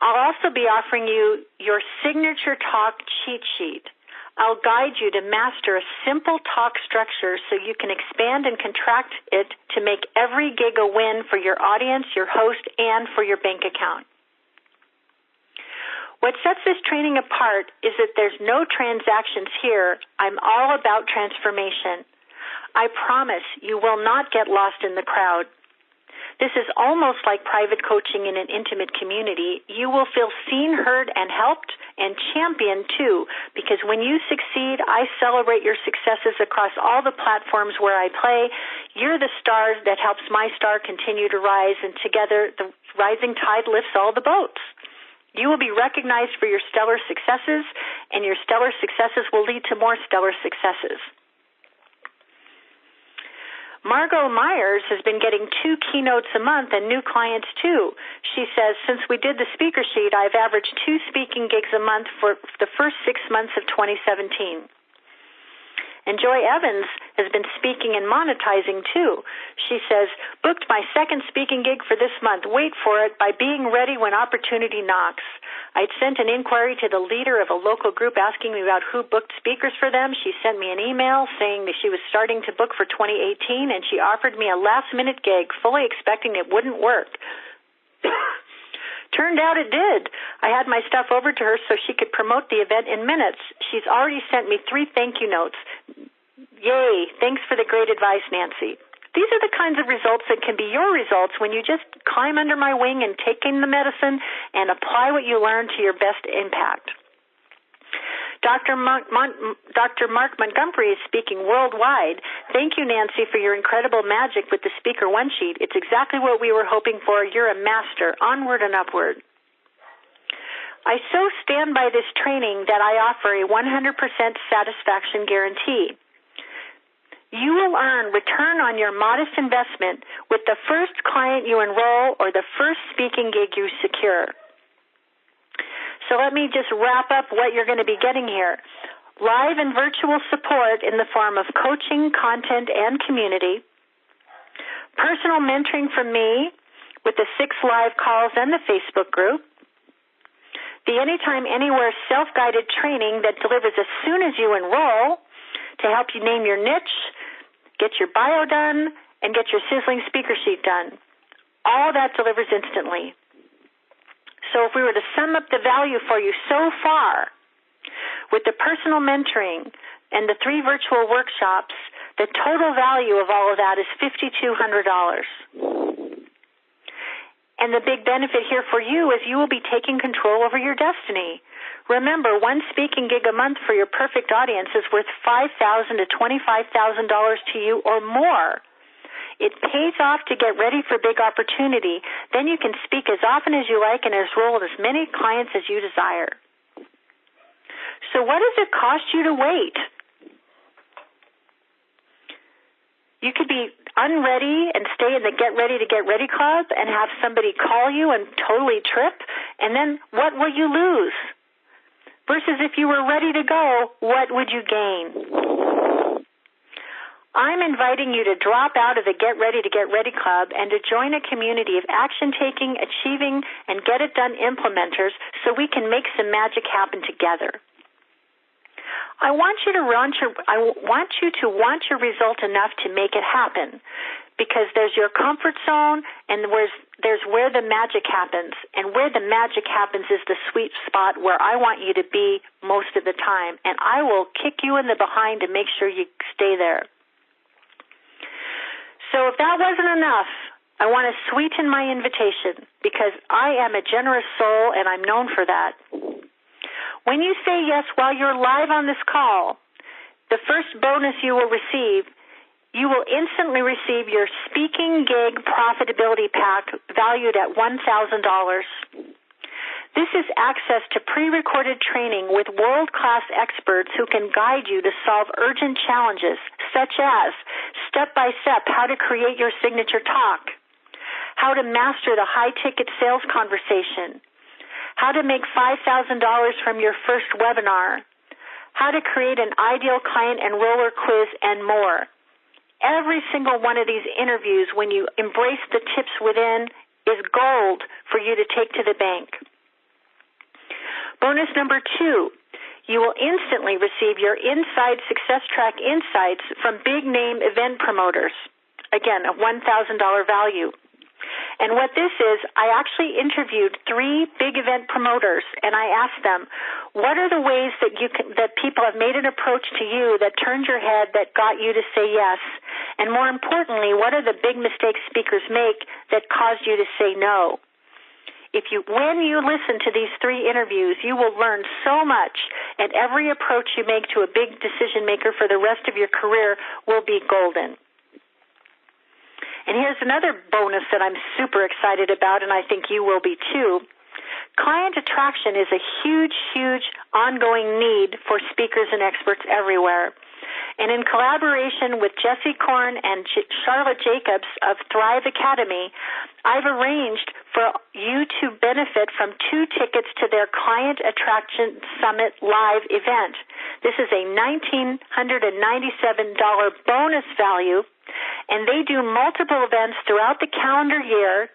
I'll also be offering you your signature talk cheat sheet. I'll guide you to master a simple talk structure so you can expand and contract it to make every gig a win for your audience, your host, and for your bank account. What sets this training apart is that there's no transactions here. I'm all about transformation. I promise you will not get lost in the crowd. This is almost like private coaching in an intimate community. You will feel seen, heard, and helped, and championed too, because when you succeed, I celebrate your successes across all the platforms where I play. You're the star that helps my star continue to rise, and together the rising tide lifts all the boats. You will be recognized for your stellar successes, and your stellar successes will lead to more stellar successes. Margot Myers has been getting 2 keynotes a month and new clients too. She says, since we did the speaker sheet, I've averaged 2 speaking gigs a month for the first 6 months of 2017. And Joy Evans has been speaking and monetizing too. She says, booked my 2nd speaking gig for this month. Wait for it by being ready when opportunity knocks. I'd sent an inquiry to the leader of a local group asking me about who booked speakers for them. She sent me an email saying that she was starting to book for 2018, and she offered me a last-minute gig, fully expecting it wouldn't work. Turned out it did. I had my stuff over to her so she could promote the event in minutes. She's already sent me 3 thank you notes. Yay, thanks for the great advice, Nancy. These are the kinds of results that can be your results when you just climb under my wing and take in the medicine and apply what you learn to your best impact. Dr. Mark Montgomery is speaking worldwide. Thank you, Nancy, for your incredible magic with the Speaker One Sheet. It's exactly what we were hoping for. You're a master. Onward and upward. I so stand by this training that I offer a 100% satisfaction guarantee. You will earn return on your modest investment with the first client you enroll or the first speaking gig you secure. So let me just wrap up what you're going to be getting here. Live and virtual support in the form of coaching, content, and community. Personal mentoring from me with the 6 live calls and the Facebook group. The Anytime, Anywhere self-guided training that delivers as soon as you enroll to help you name your niche, get your bio done, and get your sizzling speaker sheet done. All that delivers instantly. So if we were to sum up the value for you so far, with the personal mentoring and the 3 virtual workshops, the total value of all of that is $5,200. And the big benefit here for you is you will be taking control over your destiny. Remember, 1 speaking gig a month for your perfect audience is worth $5,000 to $25,000 to you or more. It pays off to get ready for big opportunity. Then you can speak as often as you like and enroll as many clients as you desire. So what does it cost you to wait? You could be unready and stay in the Get Ready to Get Ready club and have somebody call you and totally trip, and then what will you lose? Versus if you were ready to go, what would you gain? I'm inviting you to drop out of the Get Ready to Get Ready club and to join a community of action-taking, achieving, and get-it-done implementers so we can make some magic happen together. I want you to want your result enough to make it happen, because there's your comfort zone and there's where the magic happens. And where the magic happens is the sweet spot where I want you to be most of the time. And I will kick you in the behind to make sure you stay there. So if that wasn't enough, I want to sweeten my invitation, because I am a generous soul and I'm known for that. When you say yes while you're live on this call, the first bonus you will receive, you will instantly receive your speaking gig profitability pack valued at $1,000. This is access to pre-recorded training with world-class experts who can guide you to solve urgent challenges, such as step-by-step how to create your signature talk, how to master the high-ticket sales conversation, how to make $5,000 from your first webinar, how to create an ideal client enroller quiz, and more. Every single one of these interviews, when you embrace the tips within, is gold for you to take to the bank. Bonus number 2, you will instantly receive your Inside Success Track insights from big-name event promoters. Again, a $1,000 value. And what this is, I actually interviewed 3 big event promoters, and I asked them, what are the ways that people have made an approach to you that turned your head, that got you to say yes? And more importantly, what are the big mistakes speakers make that caused you to say no? When you listen to these 3 interviews, you will learn so much, and every approach you make to a big decision maker for the rest of your career will be golden. And here's another bonus that I'm super excited about, and I think you will be too. Client attraction is a huge, huge ongoing need for speakers and experts everywhere. And in collaboration with Jesse Korn and Charlotte Jacobs of Thrive Academy, I've arranged for you to benefit from 2 tickets to their Client Attraction Summit live event. This is a $1,997 bonus value, and they do multiple events throughout the calendar year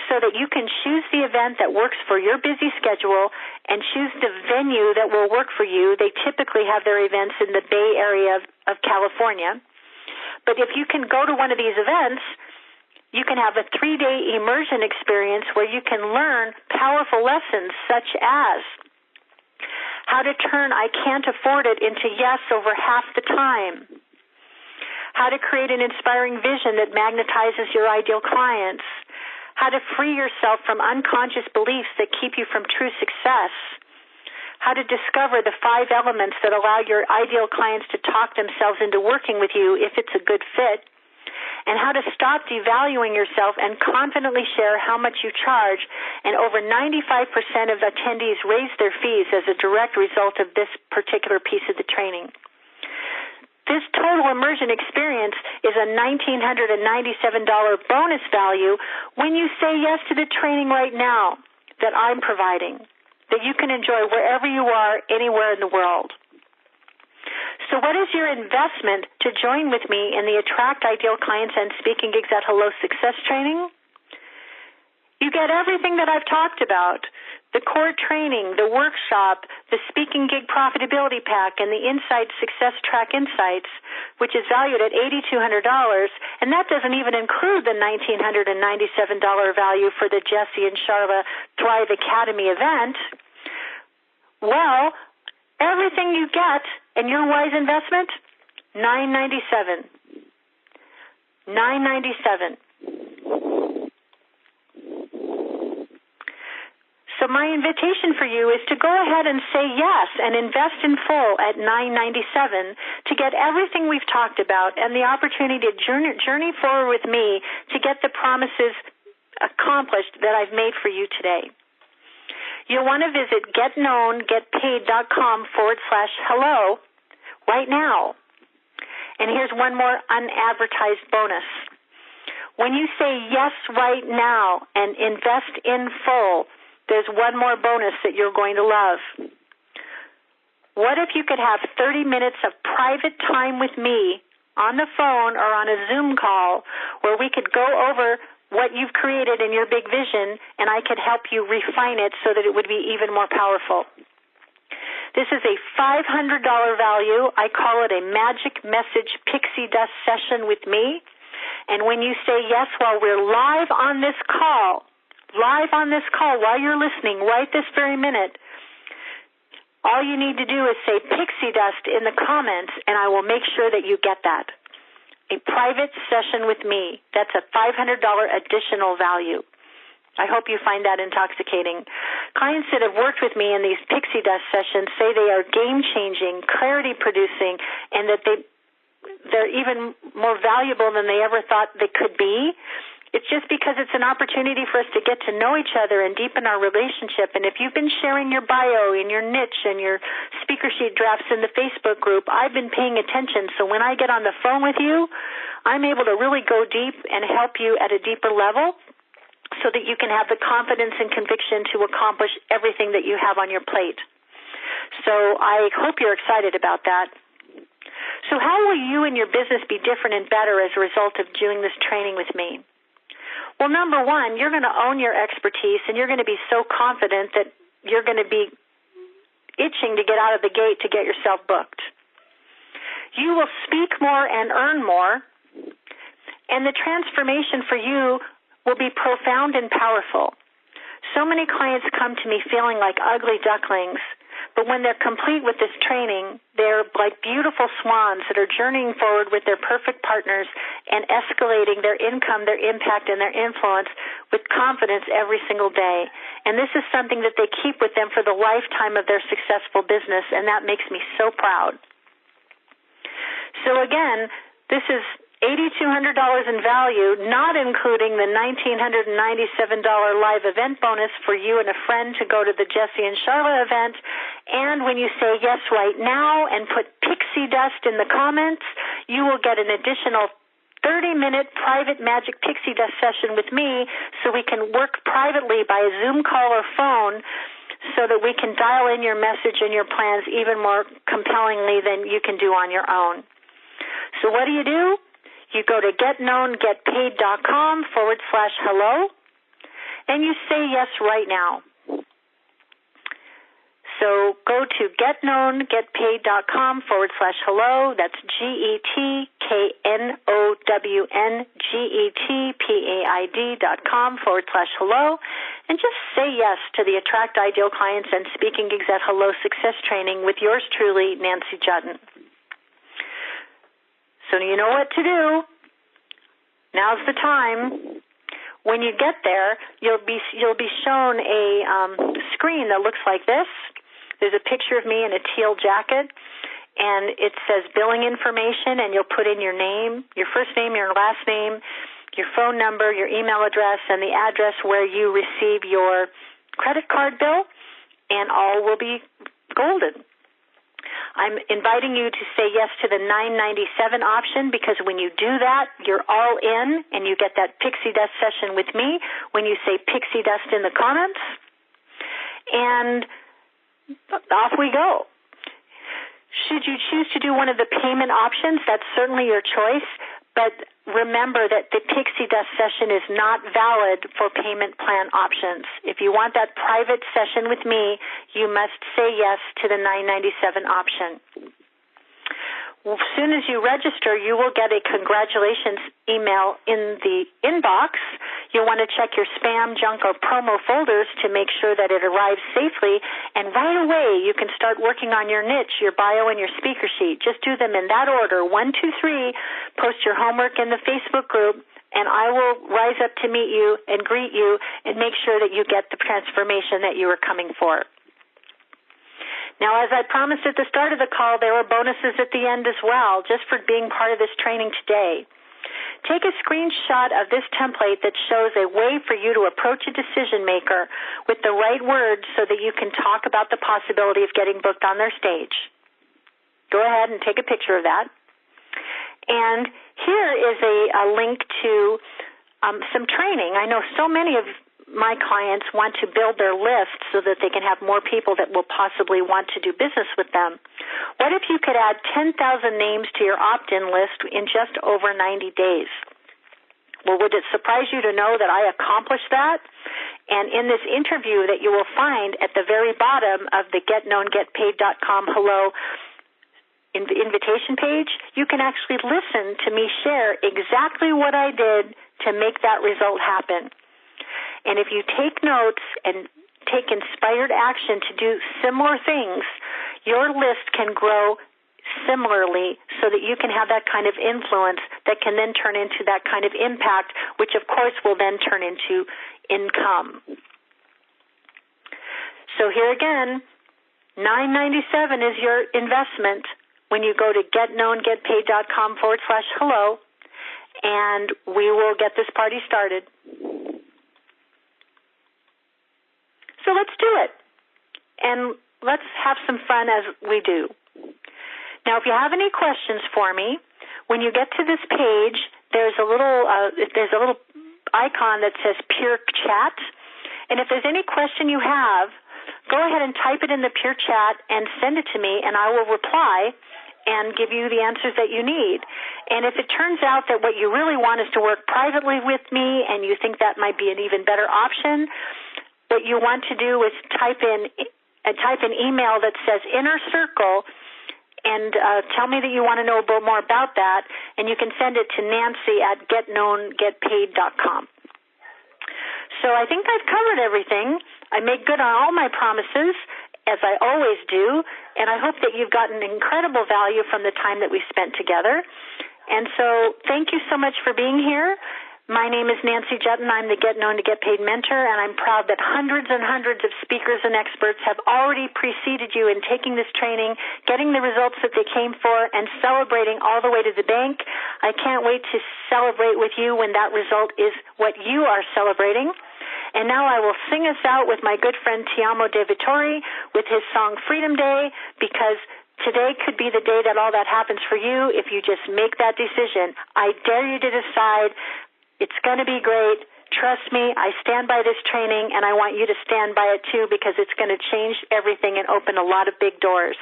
so that you can choose the event that works for your busy schedule and choose the venue that will work for you. They typically have their events in the Bay Area of California. But if you can go to one of these events, you can have a 3-day immersion experience where you can learn powerful lessons such as how to turn I can't afford it into yes over half the time, how to create an inspiring vision that magnetizes your ideal clients, how to free yourself from unconscious beliefs that keep you from true success, how to discover the 5 elements that allow your ideal clients to talk themselves into working with you if it's a good fit, and how to stop devaluing yourself and confidently share how much you charge. And over 95% of attendees raise their fees as a direct result of this particular piece of the training. This total immersion experience is a $1,997 bonus value when you say yes to the training right now that I'm providing, that you can enjoy wherever you are, anywhere in the world. So what is your investment to join with me in the Attract Ideal Clients and Speaking Gigs at Hello Success training? You get everything that I've talked about, the core training, the workshop, the Speaking Gig Profitability Pack, and the Inside Success Track Insights, which is valued at $8,200, and that doesn't even include the $1,997 value for the Jesse and Charlotte Thrive Academy event. Well, everything you get in your wise investment, $997. $997. So my invitation for you is to go ahead and say yes and invest in full at $997 to get everything we've talked about and the opportunity to journey forward with me to get the promises accomplished that I've made for you today. You'll want to visit getknowngetpaid.com/hello right now. And here's one more unadvertised bonus. When you say yes right now and invest in full, there's one more bonus that you're going to love. What if you could have 30 minutes of private time with me on the phone or on a Zoom call where we could go over what you've created in your big vision, and I could help you refine it so that it would be even more powerful. This is a $500 value. I call it a Magic Message Pixie Dust session with me. And when you say yes while we're live on this call while you're listening right this very minute, all you need to do is say Pixie Dust in the comments, and I will make sure that you get that. A private session with me. That's a $500 additional value. I hope you find that intoxicating. Clients that have worked with me in these Pixie Dust sessions say they are game-changing, clarity-producing, and that they're even more valuable than they ever thought they could be. It's just because it's an opportunity for us to get to know each other and deepen our relationship. And if you've been sharing your bio and your niche and your speaker sheet drafts in the Facebook group, I've been paying attention. So when I get on the phone with you, I'm able to really go deep and help you at a deeper level so that you can have the confidence and conviction to accomplish everything that you have on your plate. So I hope you're excited about that. So how will you and your business be different and better as a result of doing this training with me? Well, number one, you're going to own your expertise, and you're going to be so confident that you're going to be itching to get out of the gate to get yourself booked. You will speak more and earn more, and the transformation for you will be profound and powerful. So many clients come to me feeling like ugly ducklings, but when they're complete with this training, they're like beautiful swans that are journeying forward with their perfect partners and escalating their income, their impact, and their influence with confidence every single day. And this is something that they keep with them for the lifetime of their successful business, and that makes me so proud. So again, this is $8,200 in value, not including the $1,997 live event bonus for you and a friend to go to the Jessie and Charlotte event. And when you say yes right now and put pixie dust in the comments, you will get an additional 30-minute private magic pixie dust session with me so we can work privately by a Zoom call or phone so that we can dial in your message and your plans even more compellingly than you can do on your own. So what do? You go to getknowngetpaid.com/hello, and you say yes right now. So go to getknowngetpaid.com/hello. That's getknowngetpaid.com/hello, and just say yes to the Attract Ideal Clients and Speaking Gigs at Hello Success Training with yours truly, Nancy Juetten. So you know what to do. Now's the time. When you get there, you'll be shown a screen that looks like this. There's a picture of me in a teal jacket, and it says billing information, and you'll put in your name, your first name, your last name, your phone number, your email address, and the address where you receive your credit card bill, and all will be golden. I'm inviting you to say yes to the $997 option because when you do that, you're all in and you get that pixie dust session with me when you say pixie dust in the comments. And off we go. Should you choose to do one of the payment options, that's certainly your choice, but remember that the pixie dust session is not valid for payment plan options. If you want that private session with me, you must say yes to the $997 option. As soon as you register, you will get a congratulations email in the inbox. You'll want to check your spam, junk, or promo folders to make sure that it arrives safely. And right away, you can start working on your niche, your bio, and your speaker sheet. Just do them in that order. 1, 2, 3. Post your homework in the Facebook group, and I will rise up to meet you and greet you and make sure that you get the transformation that you are coming for. Now, as I promised at the start of the call, there are bonuses at the end as well, just for being part of this training today. Take a screenshot of this template that shows a way for you to approach a decision maker with the right words so that you can talk about the possibility of getting booked on their stage. Go ahead and take a picture of that. And here is a link to some training. I know so many of my clients want to build their list so that they can have more people that will possibly want to do business with them. What if you could add 10,000 names to your opt-in list in just over 90 days? Well, would it surprise you to know that I accomplished that? And in this interview that you will find at the very bottom of the getknowngetpaid.com hello invitation page, you can actually listen to me share exactly what I did to make that result happen. And if you take notes and take inspired action to do similar things, your list can grow similarly so that you can have that kind of influence that can then turn into that kind of impact, which of course will then turn into income. So here again, $997 is your investment when you go to getknowngetpaid.com/hello, and we will get this party started. So let's do it, and let's have some fun as we do. Now, if you have any questions for me, when you get to this page, there's a little icon that says Pure Chat, and if there's any question you have, go ahead and type it in the Pure Chat and send it to me, and I will reply and give you the answers that you need. And if it turns out that what you really want is to work privately with me and you think that might be an even better option, what you want to do is type in type an email that says Inner Circle and tell me that you want to know more about that, and you can send it to Nancy@getknowngetpaid.com. So I think I've covered everything. I make good on all my promises, as I always do, and I hope that you've gotten incredible value from the time that we spent together. And so thank you so much for being here. My name is Nancy Juetten. I'm the Get Known to Get Paid mentor, and I'm proud that hundreds and hundreds of speakers and experts have already preceded you in taking this training, getting the results that they came for, and celebrating all the way to the bank. I can't wait to celebrate with you when that result is what you are celebrating. And now I will sing us out with my good friend Tiamo De Vittori with his song Freedom Day, because today could be the day that all that happens for you if you just make that decision. I dare you to decide. It's going to be great. Trust me, I stand by this training, and I want you to stand by it too, because it's going to change everything and open a lot of big doors.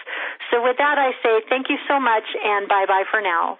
So with that, I say thank you so much, and bye-bye for now.